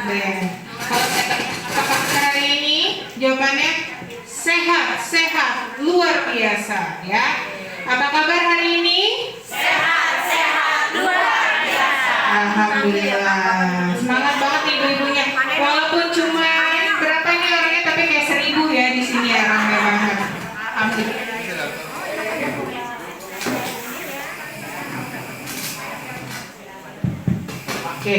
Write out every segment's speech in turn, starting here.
deh. Kalau saya apakah hari ini jawabannya sehat, sehat, luar biasa ya. Apa kabar hari ini? Sehat, sehat, luar biasa. Alhamdulillah. Semangat banget ibu-ibunya. Walaupun cuma berapa nih orangnya, tapi kayak 1000 ya di sini ya, ramai banget. Alhamdulillah. Oke.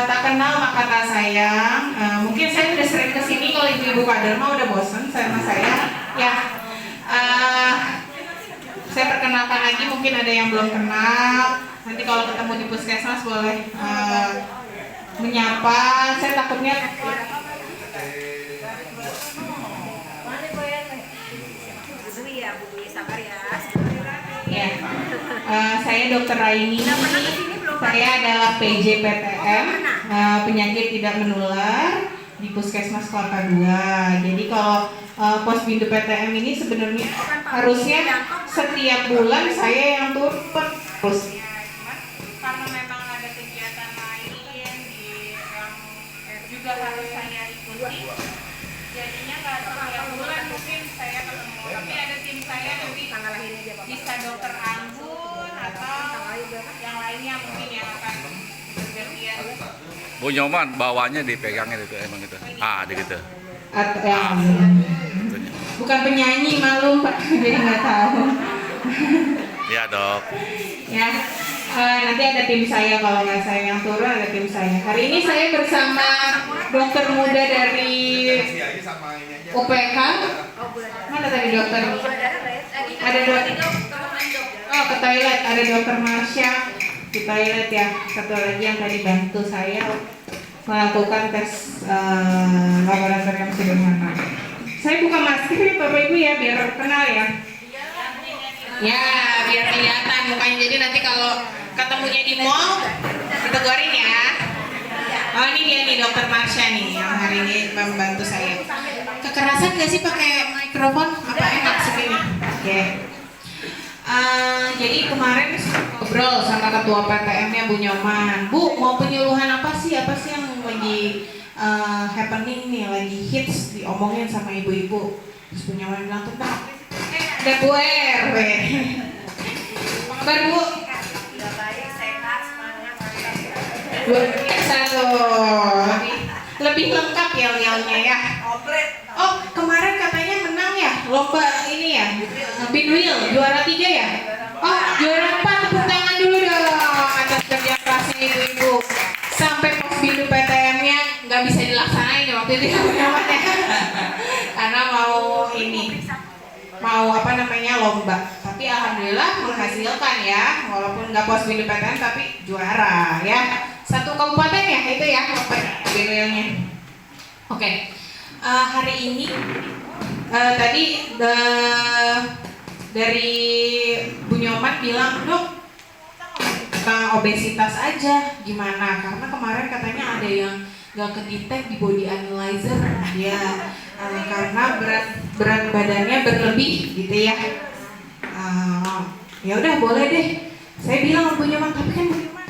Tak kenal maka tak sayang. Mungkin saya udah sering kesini, kalau ibu-ibu kader mah udah bosen sama saya. Ya. Saya perkenalkan lagi, mungkin ada yang belum kenal. Nanti kalau ketemu di puskesmas boleh menyapa. Saya takutnya ya. Saya Dr. Raini. Saya adalah PJ PTM, penyakit tidak menular di Puskesmas Kelapa II. Jadi kalau Posbindu PTM ini sebenarnya harusnya setiap bulan saya yang turun terus. Karena memang ada kegiatan lain yang juga harus saya ikuti. Jadinya nggak setiap bulan mungkin saya ketemu. Tapi ada tim saya nanti bisa Dokter Anggun atau yang lainnya mungkin yang akan bergantian. Bu Nyoman bawahnya dipegangnya itu emang gitu. Di gitu. Bukan penyanyi, malu Pak, jadi nggak tahu. Iya dok. Ya, nanti ada tim saya, kalau nggak saya yang turun ada tim saya. Hari ini saya bersama dokter muda dari UPH. Mana tadi dokter? Ada dokter. Oh, ke toilet ada dokter Marsha di toilet ya. Satu lagi yang tadi bantu saya melakukan tes laboratorium sederhana. Saya buka masker ya Bapak Ibu ya, biar kenal ya. Ya, biar kelihatan mukanya. Jadi nanti kalau ketemunya di mall, ditegurin ya. Oh, ini dia nih dokter Marsha nih yang hari ini membantu saya. Kekerasan gak sih pakai mikrofon? Apa enak segini? Oke. Jadi kemarin ngobrol sama ketua PTM-nya Bu Nyoman. Bu, mau penyuluhan apa sih? Apa sih yang lagi happening nih, lagi hits diomongin sama ibu-ibu? Terus Bu Nyoman bilang tentang ada Bu RW. Kabar Bu? Baik, sehat, semangat. Luar biasa tuh. Lebih lengkap yel-yelnya ya. Oh, kemarin katanya menang ya lomba ini ya, Pinwheel juara 3 ya. Oh, juara 4, tepuk tangan dulu dong atas kerja kerasnya ibu-ibu. Sampai Posbindu PTM-nya nggak bisa dilaksanain waktu itu ya, karena mau apa namanya lomba. Tapi alhamdulillah menghasilkan ya, walaupun nggak Posbindu PTM tapi juara ya. Satu kabupaten ya itu ya Pinwheel-nya. Oke. Hari ini tadi dari Bu Nyoman bilang, Dok, tentang obesitas aja gimana? Karena kemarin katanya ada yang gak kedetek di body analyzer ya, karena berat badannya berlebih gitu ya. Ya udah boleh deh. Saya bilang Bu Nyoman, tapi kan Bu Nyoman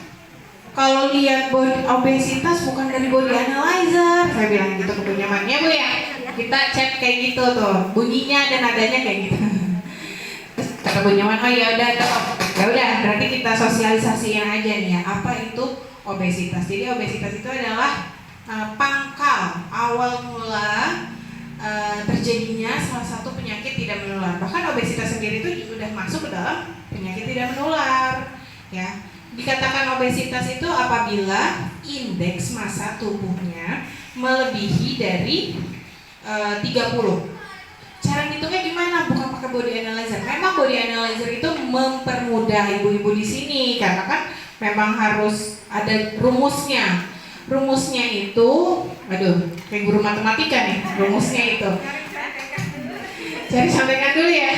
kalau lihat obesitas bukan dari body analyzer. Saya bilang gitu ke Bu Nyoman, ya Bu ya. Kita cek kayak gitu tuh, bunyinya dan nadanya kayak gitu. Terus kata Bu Nyoman, oh ya udah dok. Ya udah, berarti kita sosialisasiin aja nih ya, apa itu obesitas. Jadi obesitas itu adalah pangkal awal mula terjadinya salah satu penyakit tidak menular. Bahkan obesitas sendiri itu sudah masuk ke dalam penyakit tidak menular ya. Dikatakan obesitas itu apabila indeks massa tubuhnya melebihi dari 30. Cara ngitungnya gimana? Bukan pakai body analyzer. Memang body analyzer itu mempermudah ibu-ibu di sini karena kan memang harus ada rumusnya. Rumusnya itu, aduh, kayak guru matematika nih. Rumusnya itu. Jadi sampaikan dulu ya.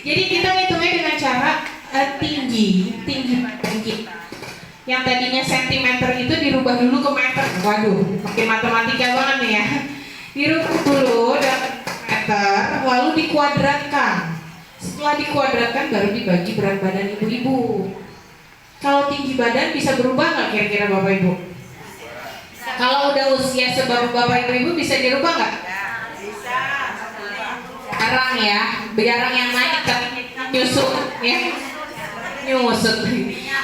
Jadi kita ngitungnya dengan cara tinggi. Yang tadinya sentimeter itu dirubah dulu ke meter. Waduh, makin matematika banget nih ya. Dirubah dulu dan meter, lalu dikuadratkan. Setelah dikuadratkan baru dibagi berat badan ibu-ibu. Kalau tinggi badan bisa berubah nggak kira-kira Bapak Ibu? Kalau udah usia sebapak ibu-ibu bisa dirubah nggak? Bisa. Jarang ya, jarang yang naik nyusut ya, nyusut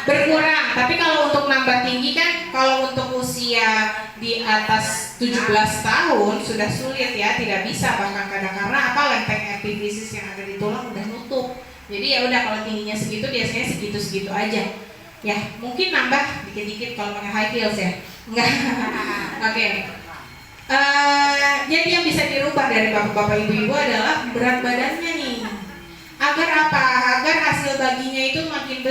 berkurang. Tapi kalau untuk nambah tinggi kan, kalau untuk usia di atas 17 tahun sudah sulit ya, tidak bisa bahkan kadang karena apa, lempeng epifisis yang ada di tulang udah nutup. Jadi ya udah, kalau tingginya segitu biasanya segitu-segitu aja. Ya mungkin nambah dikit-dikit kalau pakai high heels ya, enggak. Oke. Jadi yang bisa dirubah dari bapak-bapak ibu-ibu adalah berat badannya nih. Agar apa? Agar hasil baginya itu makin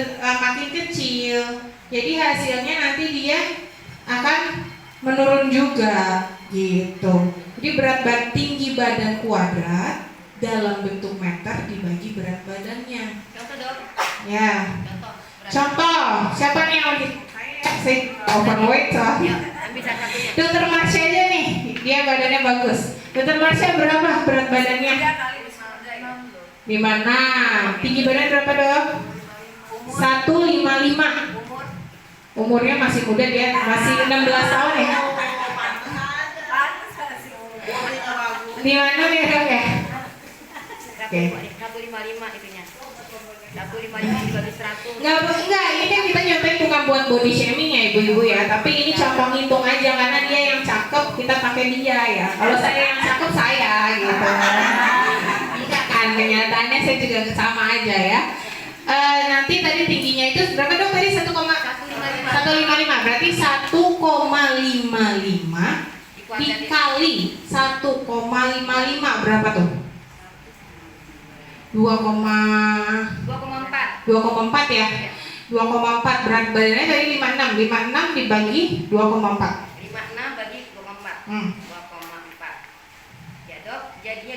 kecil. Jadi hasilnya nanti dia akan menurun juga gitu. Jadi tinggi badan kuadrat dalam bentuk meter dibagi berat badannya. Contoh dok. Ya. Contoh, siapa nih yang sih overweight soalnya? Bisa satunya. Dokter Marsha aja nih, dia badannya bagus. Dokter Marsha berapa berat badannya? 3 kali 56. Tinggi badan berapa dok? 155. umur. Umurnya masih muda, dia masih 16 tahun ya. Di mana ya dok ya? Oke. 155 itunya. 155 dibagi 100. Enggak, ini kan kita nyontek bukan buat body shaming ya ibu-ibu ya, tapi ini contoh ngitung aja karena dia yang cakep kita pakai dia ya. Kalau saya yang cakep saya gitu. Iya kan, kenyataannya saya juga sama aja ya. Nanti tadi tingginya itu berapa dong tadi? 1,155. Berarti 1,55 dikali 1,55 berapa tuh? 2,4 ya. 2,4 berat badannya dari 56 dibagi 2,4. 56 bagi 2,4. 2,4. Ya dok, jadinya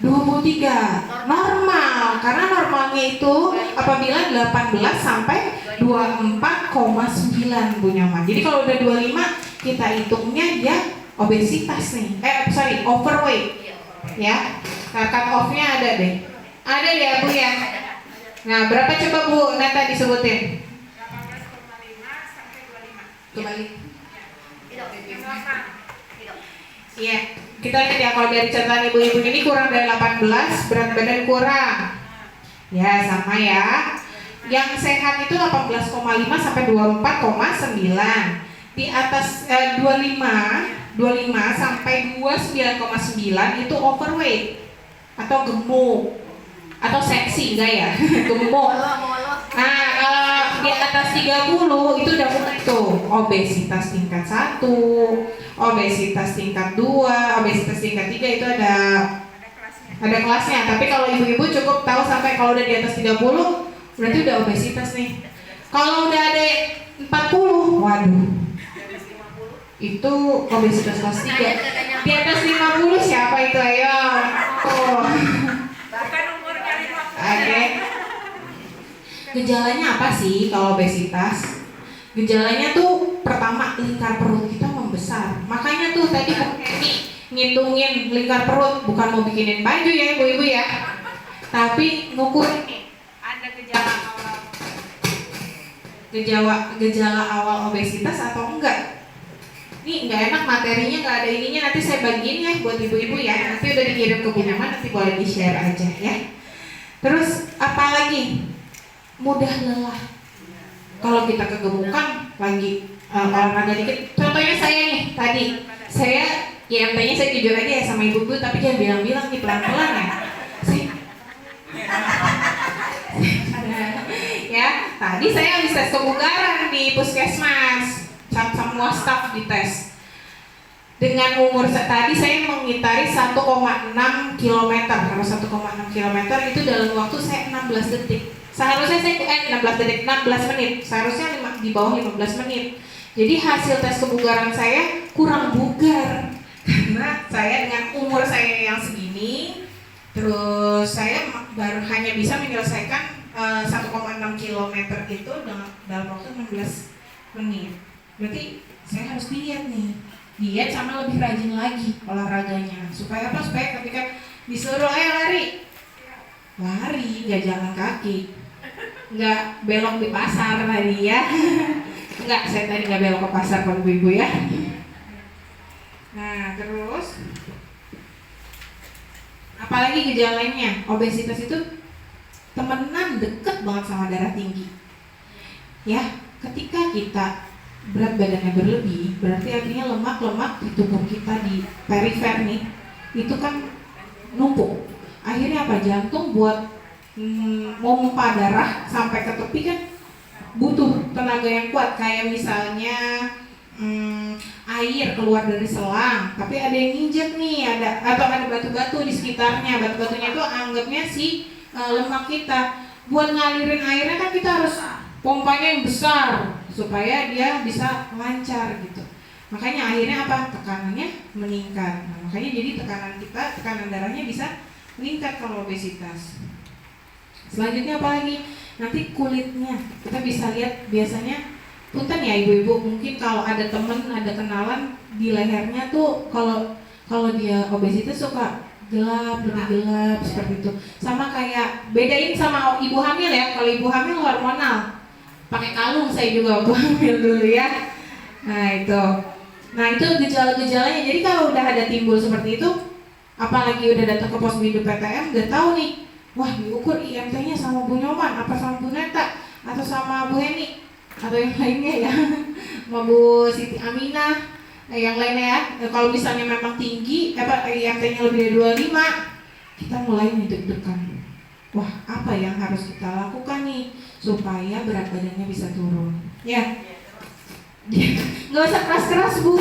23. Normal, karena normalnya itu apabila 18 sampai 24,9 Bu Nyaman. Jadi kalau udah 25 kita hitungnya dia obesitas nih. Overweight. Ya. Nah, cut off-nya ada deh. Ada ya Bu ya. Nah, berapa coba Bu Neta disebutin? 18,5 sampai 25. Kembali. Tidak. Iya, kita lihat ya kalau dari catatan ibu-ibu ini kurang dari 18, berat badan kurang. Ya, sama ya. Yang sehat itu 18,5 sampai 24,9. Di atas 25 sampai 29,9 itu overweight atau gemuk. Atau seksi enggak ya? Gemuk. Nah, kalau di atas 30 itu udah mulai tuh obesitas tingkat 1, obesitas tingkat 2, obesitas tingkat 3 itu ada kelasnya. Tapi kalau ibu-ibu cukup tahu sampai kalau udah di atas 30 berarti udah obesitas nih. Kalau udah ada 40, waduh. Itu obesitas kelas 3. Di atas 50 siapa itu, ayo? Oh. Oke. Gejalanya apa sih kalau obesitas? Gejalanya tuh pertama lingkar perut kita membesar. Makanya tuh tadi Bu Eni ngitungin lingkar perut, bukan mau bikinin baju ya ibu-ibu ya. Tapi ngukurin nih, ada gejala awal obesitas atau enggak? Nih nggak enak materinya, nggak ada ininya, nanti saya bagiin ya buat ibu-ibu ya. Nanti udah dikirim ke Bu Nyaman, nanti boleh di-share aja ya. Terus apalagi mudah lelah. Kalau kita kegemukan lagi olahraga dikit. Contohnya saya nih tadi, saya ya MT-nya saya jujur aja ya sama ibu-ibu, tapi jangan bilang-bilang nih pelan-pelan ya. Ya, tadi saya habis tes kebugaran di puskesmas, semua staf dites. Dengan umur tadi saya mengitari 1,6 km. Kalau 1,6 km itu dalam waktu saya 16 detik. Seharusnya saya 16 menit. Seharusnya di bawah 15 menit. Jadi hasil tes kebugaran saya kurang bugar. Karena saya dengan umur saya yang segini, terus saya baru hanya bisa menyelesaikan 1,6 km itu dalam waktu 16 menit. Berarti saya harus diet nih. Diet sama lebih rajin lagi olahraganya. Supaya apa? Supaya ketika disuruh lari, nggak jalan kaki, nggak belok di pasar tadi ya. Nggak, saya tadi nggak belok ke pasar kalau ibu-ibu ya. Nah, terus apalagi gejalanya? Obesitas itu temenan deket banget sama darah tinggi. Ya, ketika kita berat badannya berlebih, berarti artinya lemak-lemak di tubuh kita di perifer nih, itu kan numpuk. Akhirnya apa? Jantung buat memompa darah sampai ke tepi kan butuh tenaga yang kuat. Kayak misalnya air keluar dari selang, tapi ada yang nginjek nih, atau ada batu-batu di sekitarnya. Batu-batunya itu anggapnya si lemak kita. Buat ngalirin airnya kan kita harus pompanya yang besar supaya dia bisa lancar gitu. Makanya akhirnya apa? Tekanannya meningkat. Nah, makanya jadi tekanan darahnya bisa meningkat kalau obesitas. Selanjutnya apa lagi? Nanti kulitnya kita bisa lihat biasanya, punten ya ibu-ibu, mungkin kalau ada temen, ada kenalan di lehernya tuh kalau dia obesitas suka gelap, lebih gelap seperti itu. Sama kayak bedain sama ibu hamil ya. Kalau ibu hamil hormonal, pakai kalung saya juga waktu hamil dulu ya. Nah itu gejala-gejalanya. Jadi kalau udah ada timbul seperti itu, apalagi udah datang ke pos bidu PTM, udah tahu nih, wah diukur IMT-nya sama Bu Nyoman, apa sama Bu Neta, atau sama Bu Heni, atau yang lainnya ya, sama Bu Siti Aminah, yang lainnya ya. Kalau misalnya memang tinggi, IMT-nya lebih dari 25, kita mulai deg-degan. Wah, apa yang harus kita lakukan nih supaya berat badannya bisa turun? Ya, nggak usah keras-keras Bu.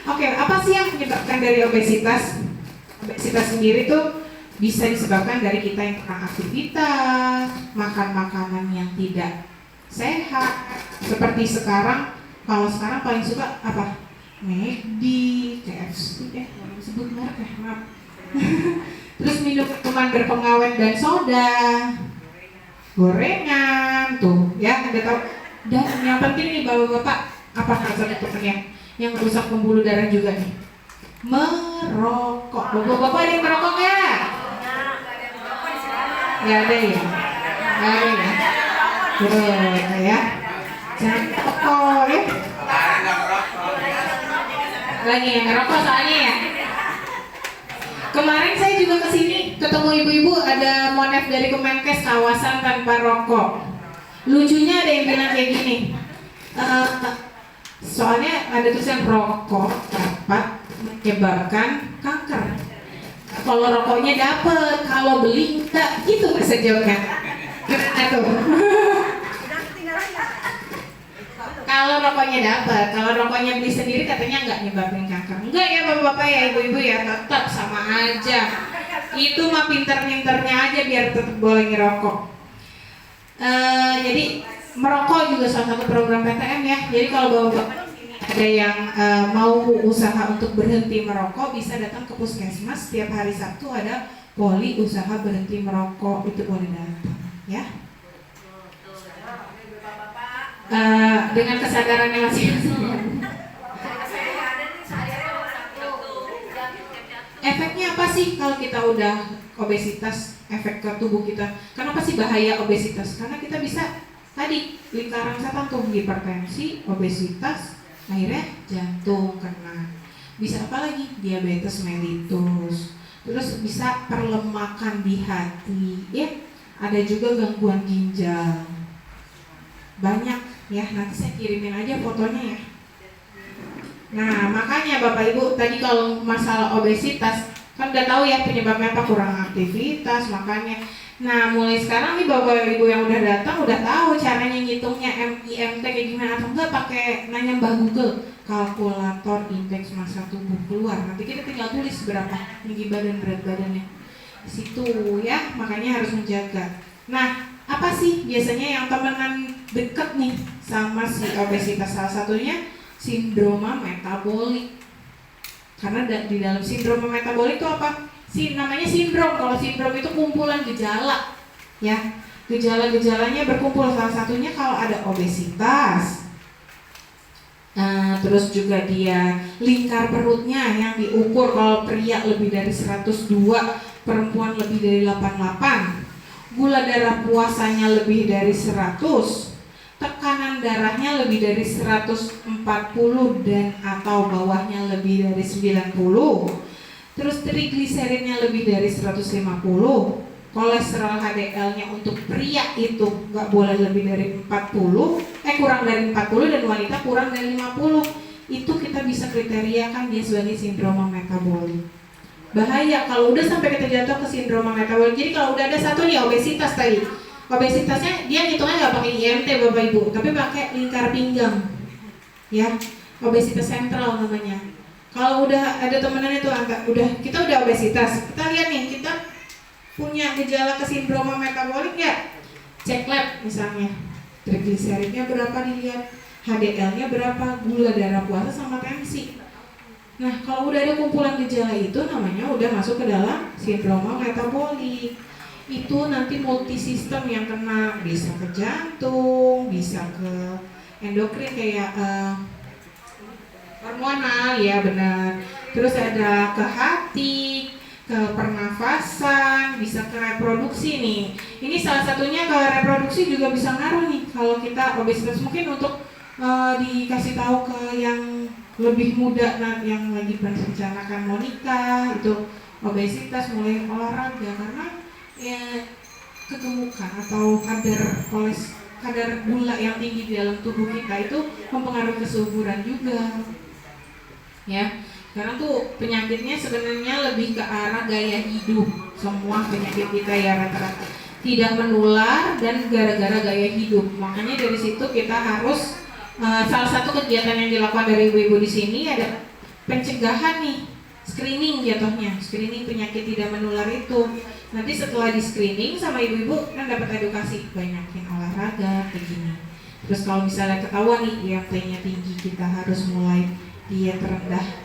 Oke, apa sih yang menyebabkan dari obesitas? Obesitas sendiri tuh bisa disebabkan dari kita yang kurang aktivitas, makan makanan yang tidak sehat. Seperti sekarang, kalau sekarang paling suka apa? McD, KFC, sebut merek ya, maaf. Terus minum minuman berpengawet dan soda, gorengan, tuh ya, Anda tahu. Dan yang penting nih bapak-bapak, apa salah satu yang merusak pembuluh darah juga nih? Merokok. Bapak-bapak ada yang merokok nggak? Nggak ada ya? Nggak ada ya? Betul ya. Jangan merokok ya. Lagi yang ngerokok soalnya ya. Kemarin saya juga kesini ketemu ibu-ibu, ada monef dari Kemenkes, kawasan tanpa rokok. Lucunya ada yang bilang kayak gini, soalnya ada tulisan rokok dapat menyebabkan kanker. Kalau rokoknya dapet, kalau beli enggak, gitu bahasa jawabnya. Gimana tuh? Kalau rokoknya dapat, kalau rokoknya beli sendiri katanya nggak nyebabin kanker. Enggak ya bapak-bapak ya ibu-ibu ya, tetap sama aja. Itu mah pinter-pinternya aja biar tetap boleh ngerokok. Jadi merokok juga salah satu program PTM ya. Jadi kalau bapak-bapak ada yang mau usaha untuk berhenti merokok, bisa datang ke puskesmas. Setiap hari Sabtu ada poli usaha berhenti merokok, itu boleh datang ya. Dengan kesadarannya masing-masing. Efeknya apa sih kalau kita udah obesitas, efek ke tubuh kita? Kenapa sih bahaya obesitas? Karena kita bisa tadi lingkaran setan tuh, hipertensi, obesitas, akhirnya jantung kena. Bisa apa lagi? Diabetes mellitus. Terus bisa perlemakan di hati, ya. Ada juga gangguan ginjal. Banyak ya, nanti saya kirimin aja fotonya ya. Nah makanya Bapak Ibu tadi kalau masalah obesitas kan udah tahu ya penyebabnya apa, kurang aktivitas makanya. Nah mulai sekarang nih Bapak Ibu yang udah datang udah tahu caranya ngitungnya IMT kayak gimana, atau enggak pakai nanya Mbah Google, kalkulator indeks massa tubuh keluar, nanti kita tinggal tulis berapa tinggi badan, berat badannya di situ ya, makanya harus menjaga. Nah apa sih biasanya yang temenan deket nih sama si obesitas? Salah satunya sindroma metabolik. Karena di dalam sindroma metabolik itu apa? Namanya sindrom. Kalau sindrom itu kumpulan gejala, ya. Gejala-gejalanya berkumpul. Salah satunya kalau ada obesitas. Terus juga dia lingkar perutnya yang diukur, kalau pria lebih dari 102, perempuan lebih dari 88. Gula darah puasanya lebih dari 100, tekanan darahnya lebih dari 140 dan atau bawahnya lebih dari 90, terus trigliseridnya lebih dari 150, kolesterol HDL-nya untuk pria itu nggak boleh lebih dari 40, kurang dari 40 dan wanita kurang dari 50, itu kita bisa kriteriakan dia sebagai sindroma metabolik. Bahaya kalau udah sampai kita jatuh ke sindroma metabolik. Jadi kalau udah ada satu nih obesitas tadi, obesitasnya dia hitungnya nggak pakai IMT Bapak Ibu, tapi pakai lingkar pinggang, ya, obesitas sentral namanya. Kalau udah ada temenan itu kita udah obesitas, kita lihat nih kita punya gejala ke sindroma metabolik ya, cek lab misalnya, trigliseridnya berapa dilihat, HDL-nya berapa, gula darah puasa sama tensi. Nah, kalau udah ada kumpulan gejala itu namanya udah masuk ke dalam sindroma metabolik. Itu nanti multisistem yang kena, bisa ke jantung, bisa ke endokrin kayak hormonal, ya benar. Terus ada ke hati, ke pernafasan, bisa ke reproduksi nih. Ini salah satunya ke reproduksi juga bisa ngaruh nih kalau kita obesitas. Mungkin untuk dikasih tahu ke yang lebih muda, yang lagi merencanakan mau nikah, itu obesitas mulai olahraga karena ya kegemukan atau kadar gula yang tinggi di dalam tubuh kita itu mempengaruhi kesuburan juga, ya. Karena tuh penyakitnya sebenarnya lebih ke arah gaya hidup. Semua penyakit kita ya rata-rata tidak menular dan gara-gara gaya hidup. Makanya dari situ kita harus salah satu kegiatan yang dilakukan dari ibu-ibu di sini ada pencegahan nih, screening jatuhnya, screening penyakit tidak menular itu. Nanti setelah di screening sama ibu-ibu kan dapat edukasi, banyakin olahraga kayak gini. Terus kalau misalnya ketahuan nih IMT-nya tinggi, kita harus mulai diet rendah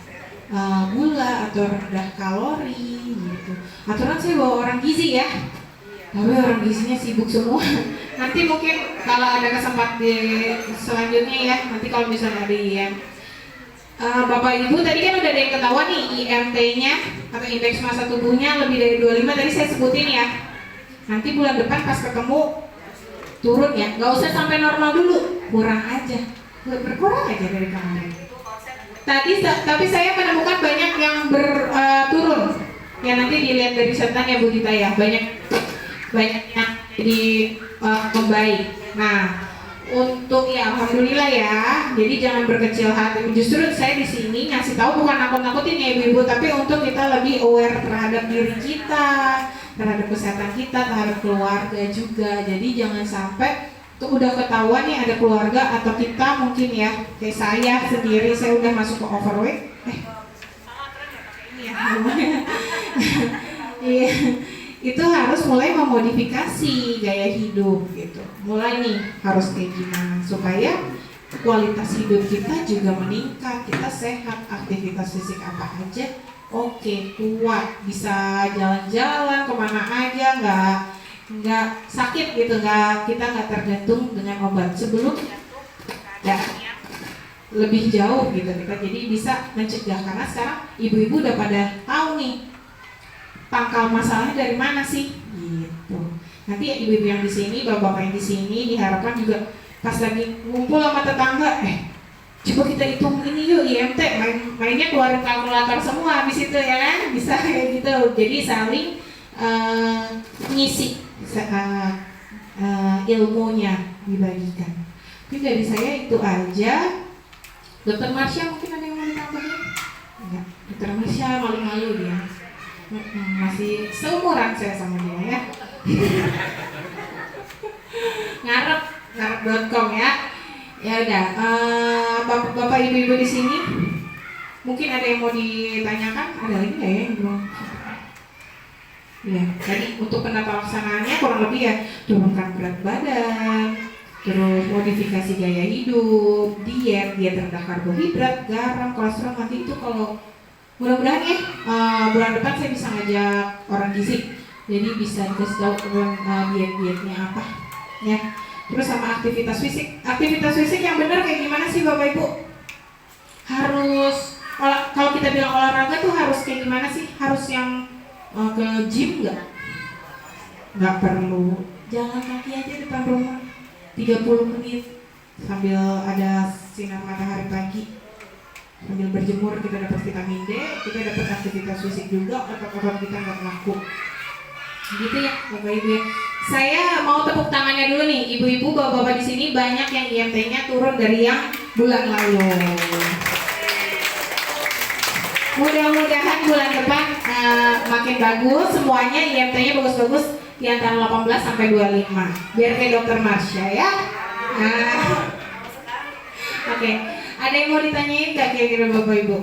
gula atau rendah kalori gitu. Aturan saya bawa orang gizi ya, tapi orang gizinya sibuk semua. Nanti mungkin kalau ada kesempatan di selanjutnya ya, nanti kalau misalnya ada Bapak Ibu tadi kan udah ada yang ketahuan nih IMT-nya atau indeks massa tubuhnya lebih dari 25 tadi saya sebutin ya. Nanti bulan depan pas ketemu turun ya, nggak usah sampai normal dulu, kurang aja, berkurang aja dari kemarin. Tapi saya menemukan banyak yang turun. Ya nanti dilihat dari setan ya Bu Dita ya, banyak yang jadi membaik. Nah, untuk ya alhamdulillah ya. Jadi jangan berkecil hati. Justru saya di sini ngasih tahu bukan nakut-nakutin ya ibu-ibu, tapi untuk kita lebih aware terhadap diri kita, terhadap kesehatan kita, terhadap keluarga juga. Jadi jangan sampai tuh udah ketahuan nih ada keluarga atau kita mungkin ya, kayak saya sendiri, saya udah masuk ke overweight. Iya. Itu harus mulai memodifikasi gaya hidup gitu. Mulai nih harus kayak gimana supaya kualitas hidup kita juga meningkat, kita sehat, aktivitas fisik apa aja oke, kuat, bisa jalan-jalan kemana aja, nggak sakit gitu, kita nggak tergantung dengan obat sebelum ya lebih jauh gitu kita jadi bisa mencegah. Karena sekarang ibu-ibu udah pada tahu nih pangkal masalahnya dari mana sih gitu. Nanti ibu-ibu yang di sini, bapak-bapak yang di sini diharapkan juga pas lagi ngumpul sama tetangga, coba kita hitung ini yuk IMT, mainnya keluarin kalkulator semua habis itu ya kan, bisa kayak gitu. Jadi saling ngisi ilmunya dibagikan. Tapi dari saya itu aja. Dokter Marsha mungkin ada yang mau ditambahin? Enggak, Dokter Marsha malu-malu dia. Masih seumuran saya sama dia ya. ngarep.com ya. Ya udah, bapak ibu-ibu di sini mungkin ada yang mau ditanyakan, ada lagi nggak ya yang belum? Ya, tadi untuk penata laksanaannya kurang lebih ya turunkan berat badan, terus modifikasi gaya hidup, diet rendah karbohidrat, garam, kolesterol. Nanti itu kalau mudah-mudahan ya bulan depan saya bisa ngajak orang gizi, jadi bisa dikasih tahu diet-dietnya apa ya. Terus sama aktivitas fisik yang benar kayak gimana sih Bapak Ibu? Harus kalau kita bilang olahraga tuh harus kayak gimana sih? Harus yang ke gym nggak perlu, jalan kaki aja depan rumah 30 menit sambil ada sinar matahari pagi, sambil berjemur kita dapat vitamin D, kita dapat aktivitas fisik juga, otot-otot kita nggak kaku. Gitu ya Bapak Ibu ya. Saya mau tepuk tangannya dulu nih, ibu-ibu, bapak-bapak di sini banyak yang IMT-nya turun dari yang bulan lalu. Mudah-mudahan bulan depan makin bagus, semuanya IMT-nya bagus-bagus di antara 18 sampai 25. Biar kayak Dokter Marsha ya. Oke. Ada yang mau ditanyain nggak kira-kira Bapak Ibu?